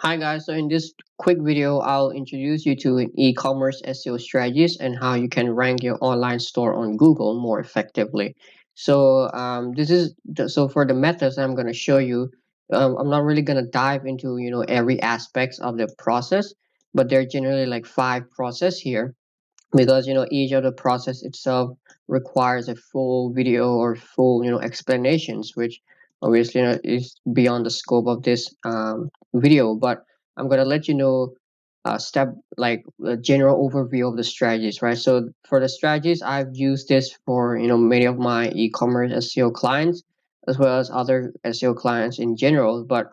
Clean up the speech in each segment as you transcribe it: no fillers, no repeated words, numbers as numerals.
Hi guys, so in this quick video, I'll introduce you to e-commerce SEO strategies and how you can rank your online store on Google more effectively. So for the methods I'm going to show you. I'm not really going to dive into every aspects of the process, but there are generally like five process here because each of the process itself requires a full video or full explanations, which obviously is beyond the scope of this video. But I'm going to let you know step like a general overview of the strategies, right? So for the strategies, I've used this for many of my e-commerce SEO clients as well as other SEO clients in general. But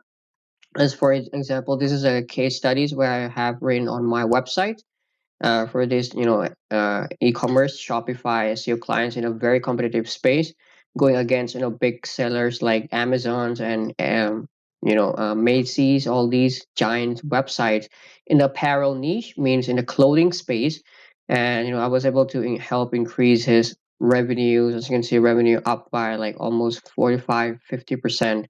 as for example, this is a case studies where I have written on my website for this, e-commerce Shopify SEO clients in a very competitive space, going against big sellers like Amazon's and Macy's, all these giant websites in the apparel niche, means in the clothing space, and I was able to help increase his revenues. As you can see, revenue up by like almost 45-50%.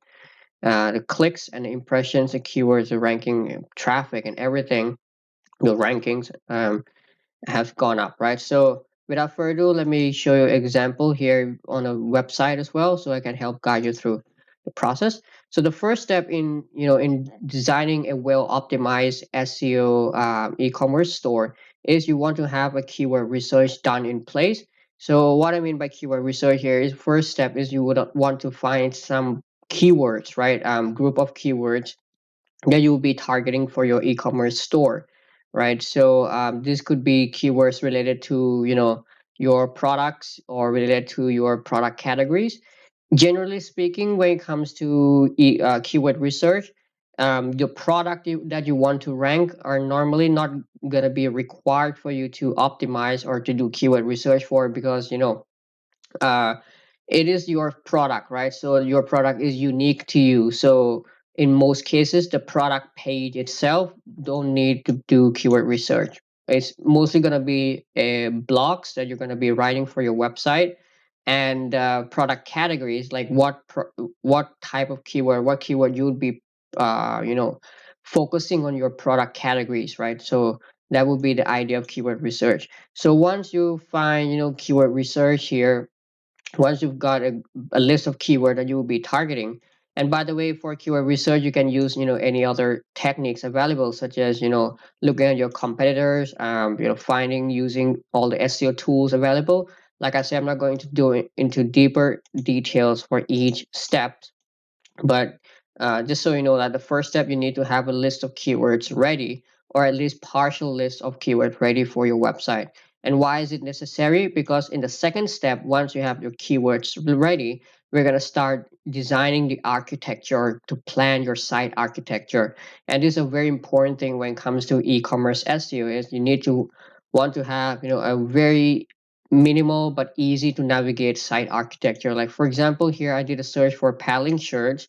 The clicks and the impressions, the keywords, the ranking, traffic, and everything, the rankings. Have gone up, right? So without further ado, let me show you an example here on a website as well, so I can help guide you through the process. So the first step in designing a well optimized SEO e-commerce store is you want to have a keyword research done in place. So what I mean by keyword research here is first step is you would want to find some keywords, right? Group of keywords that you'll be targeting for your e-commerce store, right? So this could be keywords related to your products or related to your product categories. Generally speaking, when it comes to keyword research, the product that you want to rank are normally not going to be required for you to optimize or to do keyword research for, because uh, it is your product, right? So your product is unique to you. So in most cases, the product page itself don't need to do keyword research. It's mostly going to be blogs that you're going to be writing for your website, and product categories, like what type of keyword, what keyword you would be uh, you know focusing on your product categories, right? So that would be the idea of keyword research. So once you find keyword research here, once you've got a list of keyword that you will be targeting. And by the way, for keyword research, you can use any other techniques available, such as looking at your competitors, finding, using all the SEO tools available. Like I said, I'm not going to do it into deeper details for each step, but just so you know that the first step, you need to have a list of keywords ready, or at least partial list of keywords ready for your website. And why is it necessary? Because in the second step, once you have your keywords ready, we're going to start designing the architecture to plan your site architecture. And this is a very important thing when it comes to e-commerce SEO, is you need to want to have a very minimal but easy to navigate site architecture. Like for example, here I did a search for paddling shirts,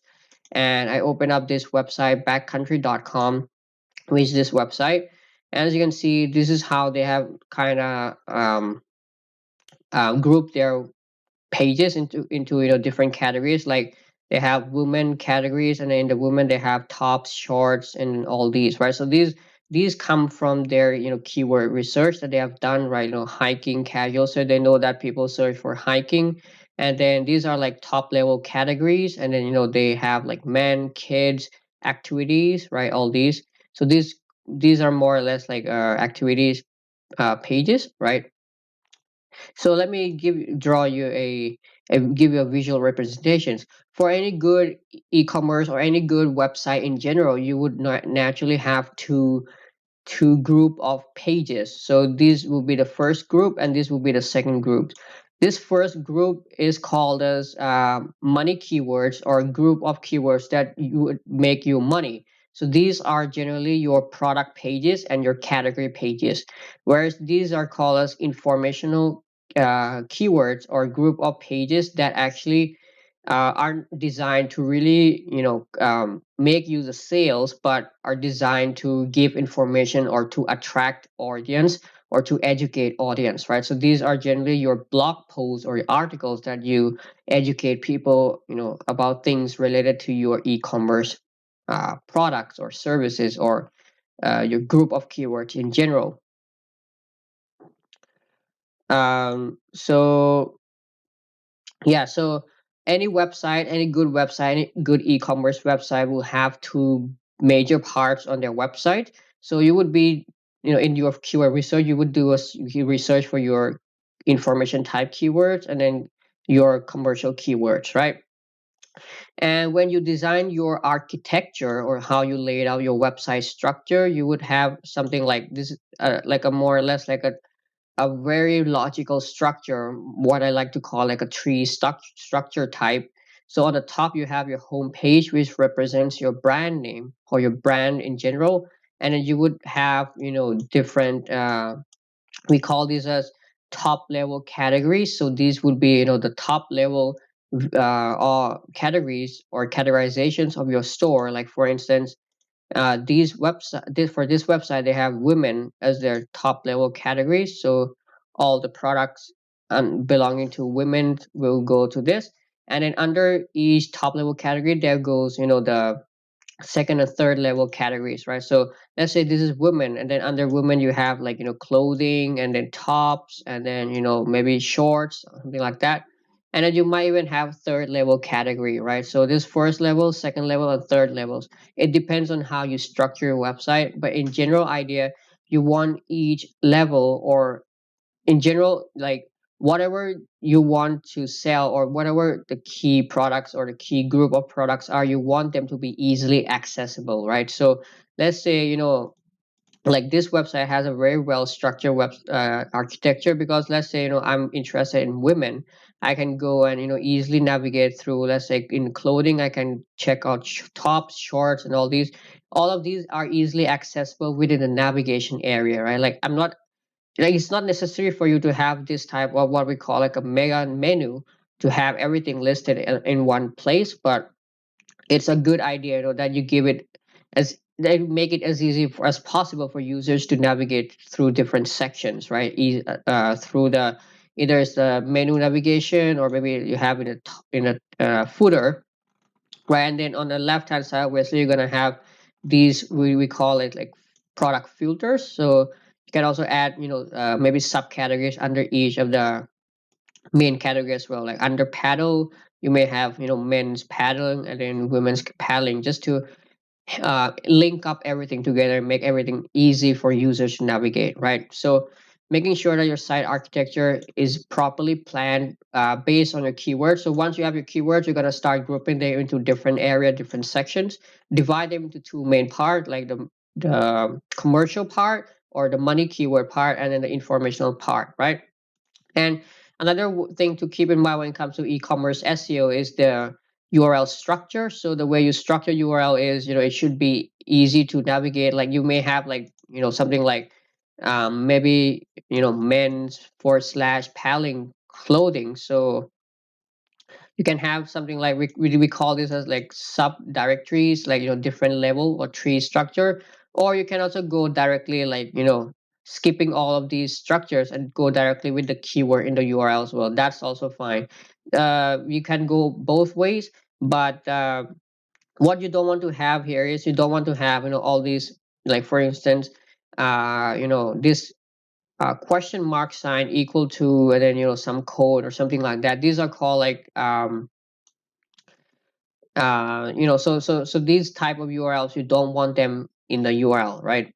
and I open up this website backcountry.com, which is this website. And as you can see, this is how they have kind of grouped their pages into different categories. Like they have women categories, and then in the women they have tops, shorts, and all these, right? So these come from their keyword research that they have done, right? Hiking, casual, so they know that people search for hiking. And then these are like top level categories, and then they have like men, kids, activities, right? All these. So these are more or less like activities pages, right? So let me draw you give you a visual representations. For any good e-commerce or any good website in general, you would not naturally have two group of pages. So this will be the first group, and this will be the second group. This first group is called as money keywords, or group of keywords that you would make you money. So these are generally your product pages and your category pages, whereas these are called as informational keywords, or group of pages that actually aren't designed to really make use of sales, but are designed to give information or to attract audience or to educate audience, right? So these are generally your blog posts or your articles that you educate people about things related to your e-commerce. products or services, or your group of keywords in general. So yeah, so any website, any good website, any good e-commerce website will have two major parts on their website. So you would be, in your keyword research, you would do you research for your information type keywords, and then your commercial keywords, right? And when you design your architecture, or how you laid out your website structure, you would have something like this, like a more or less like a very logical structure, what I like to call like a tree structure type. So on the top, you have your home page, which represents your brand name or your brand in general. And then you would have, different, we call these as top level categories. So these would be, the top level categories or categorizations of your store. Like for instance, for this website, they have women as their top level categories. So all the products belonging to women will go to this. And then under each top level category, there goes, the second and third level categories, right? So let's say this is women, and then under women you have like, clothing, and then tops, and then, maybe shorts, something like that. And then you might even have third level category, right? So this first level, second level, and third levels, it depends on how you structure your website. But in general idea, you want each level, or in general, like whatever you want to sell, or whatever the key products or the key group of products are, you want them to be easily accessible, right? So let's say, like this website has a very well structured web architecture, because let's say, I'm interested in women. I can go and, easily navigate through, let's say in clothing, I can check out tops, shorts, and all of these are easily accessible within the navigation area, right? Like I'm not like it's not necessary for you to have this type of what we call like a mega menu to have everything listed in one place, but it's a good idea, that you give it as they make it as easy as possible for users to navigate through different sections, right? Through the either it's the menu navigation, or maybe you have in a footer, right? And then on the left hand side, obviously you're gonna have these, we call it like product filters. So you can also add, maybe subcategories under each of the main category as well. Like under paddle, you may have, men's paddling, and then women's paddling, just to link up everything together, make everything easy for users to navigate, right? So making sure that your site architecture is properly planned based on your keywords. So once you have your keywords, you're going to start grouping them into different area, different sections, divide them into two main parts, like the commercial part, or the money keyword part, and then the informational part, right? And another thing to keep in mind when it comes to e-commerce SEO is the URL structure. So the way you structure URL is, it should be easy to navigate. Like you may have like, something like maybe, men's forward slash paddling clothing. So you can have something like we call this as like sub directories, like, different level or tree structure. Or you can also go directly, like, skipping all of these structures and go directly with the keyword in the URL as well. That's also fine. You can go both ways, but what you don't want to have here is, you don't want to have, all these, like for instance, this question mark sign equal to, and then, some code or something like that. These are called like so these type of URLs, you don't want them in the URL, right?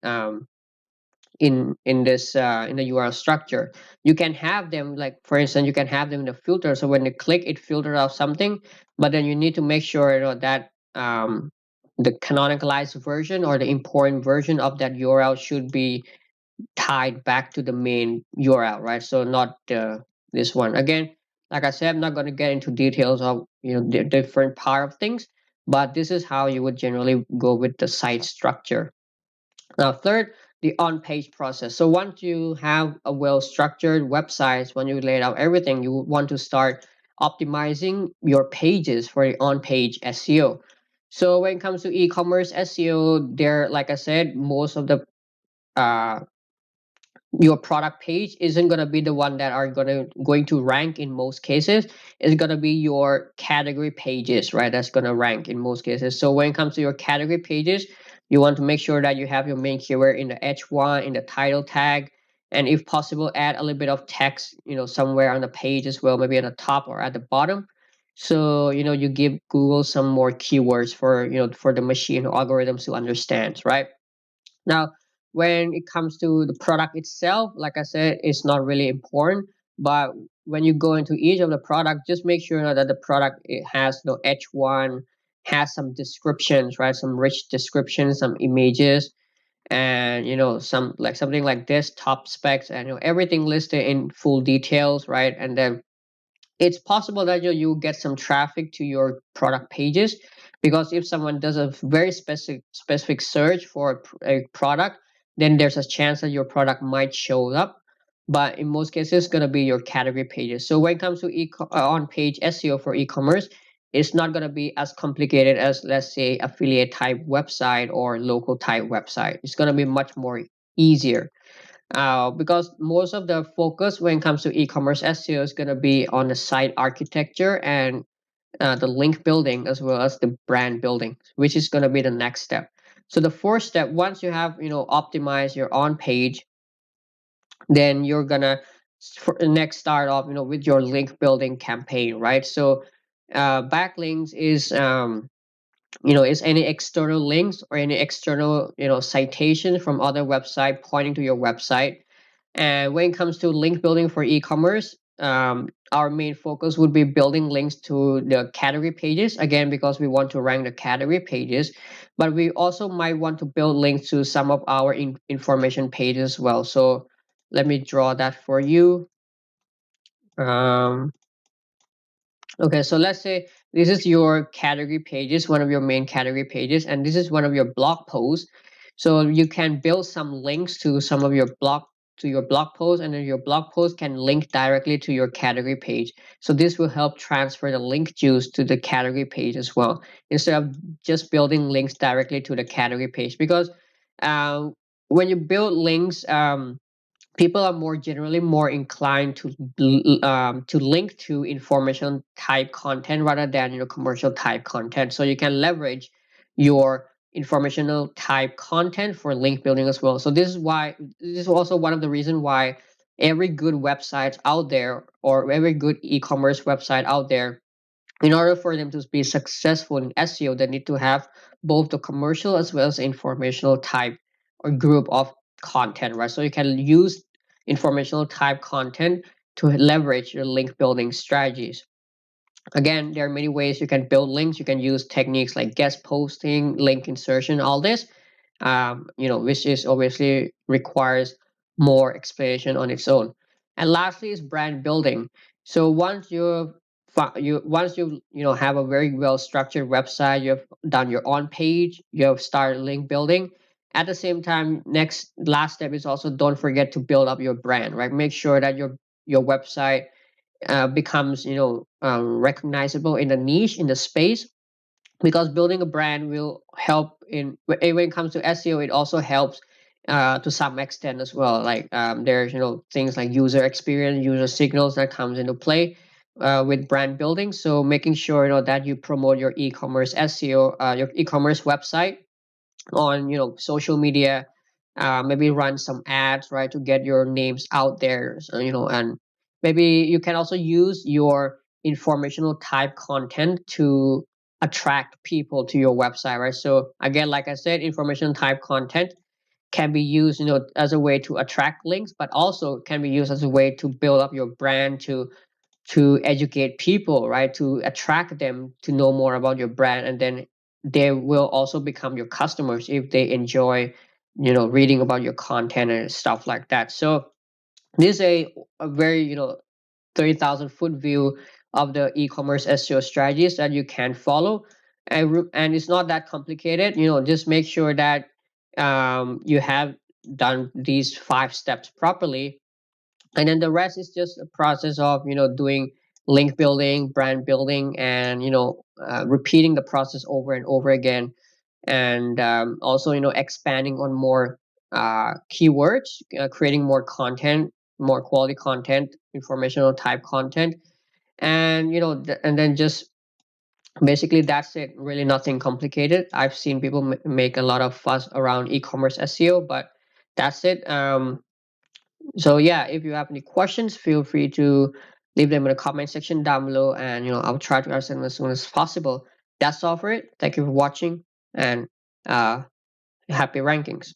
In this in the URL structure, you can have them, like for instance, you can have them in the filter. So when you click, it filters out something, but then you need to make sure, that the canonicalized version or the important version of that URL should be tied back to the main URL, right? So not this one. Again, like I said, I'm not going to get into details of, the different part of things, but this is how you would generally go with the site structure. Now, third, the on-page process. So once you have a well-structured website, when you laid out everything, you want to start optimizing your pages for the on-page SEO. So when it comes to e-commerce SEO, there, like I said, most of the uh, your product page isn't going to be the one that are going to rank in most cases. It's going to be your category pages, right? That's going to rank in most cases. So when it comes to your category pages, you want to make sure that you have your main keyword in the h1, in the title tag, and if possible add a little bit of text, somewhere on the page as well, maybe at the top or at the bottom. So you give Google some more keywords for the machine or algorithms to understand, right? Now, when it comes to the product itself, like I said, it's not really important. But when you go into each of the product, just make sure that the product, it has the H1, has some descriptions, right? Some rich descriptions, some images, and some like something like this, top specs, and everything listed in full details, right? And then it's possible that you get some traffic to your product pages, because if someone does a very specific search for a product, then there's a chance that your product might show up. But in most cases, it's going to be your category pages. So when it comes to on page SEO for e-commerce, it's not going to be as complicated as, let's say, affiliate type website or local type website. It's going to be much more easier, because most of the focus when it comes to e-commerce SEO is going to be on the site architecture and the link building, as well as the brand building, which is going to be the next step. So the fourth step, once you have optimized your on page, then you're gonna next start off with your link building campaign, right? So backlinks is any external links or any external citation from other website pointing to your website. And when it comes to link building for e-commerce, our main focus would be building links to the category pages, again, because we want to rank the category pages. But we also might want to build links to some of our information pages as well. So let me draw that for you. um, Okay, so let's say this is your category pages, one of your main category pages, and this is one of your blog posts. So you can build some links to some of your blog posts, and then your blog post can link directly to your category page. So this will help transfer the link juice to the category page as well, instead of just building links directly to the category page. Because uh, when you build links, people are more generally more inclined to link to information type content rather than commercial type content. So you can leverage your informational type content for link building as well. So this is also one of the reasons why every good website out there, or every good e-commerce website out there, in order for them to be successful in SEO, they need to have both the commercial as well as informational type or group of content, right? So you can use informational type content to leverage your link building strategies. Again, there are many ways you can build links. You can use techniques like guest posting, link insertion, all this, which is obviously requires more explanation on its own. And lastly is brand building. So once you have a very well structured website, you have done your on page, you have started link building. At the same time, next last step is also don't forget to build up your brand, right? Make sure that your website becomes recognizable in the niche, in the space, because building a brand will help when it comes to SEO. It also helps to some extent as well. Like there's things like user experience, user signals that comes into play with brand building. So making sure that you promote your e-commerce SEO, your e-commerce website on social media, maybe run some ads, right, to get your names out there. So, and maybe you can also use your informational type content to attract people to your website, right? So again, like I said, information type content can be used as a way to attract links, but also can be used as a way to build up your brand, to educate people, right? To attract them to know more about your brand, and then they will also become your customers if they enjoy, reading about your content and stuff like that. So this is a very 30,000 foot view of the e-commerce SEO strategies that you can follow, and it's not that complicated. Just make sure that you have done these 5 steps properly, and then the rest is just a process of doing link building, brand building, and repeating the process over and over again, and also expanding on more keywords, creating more content, more quality content, informational type content, and and then just basically that's it. Really nothing complicated. I've seen people make a lot of fuss around e-commerce SEO, but that's it. So yeah, if you have any questions, feel free to leave them in the comment section down below, and I'll try to answer them as soon as possible. That's all for it. Thank you for watching, and happy rankings.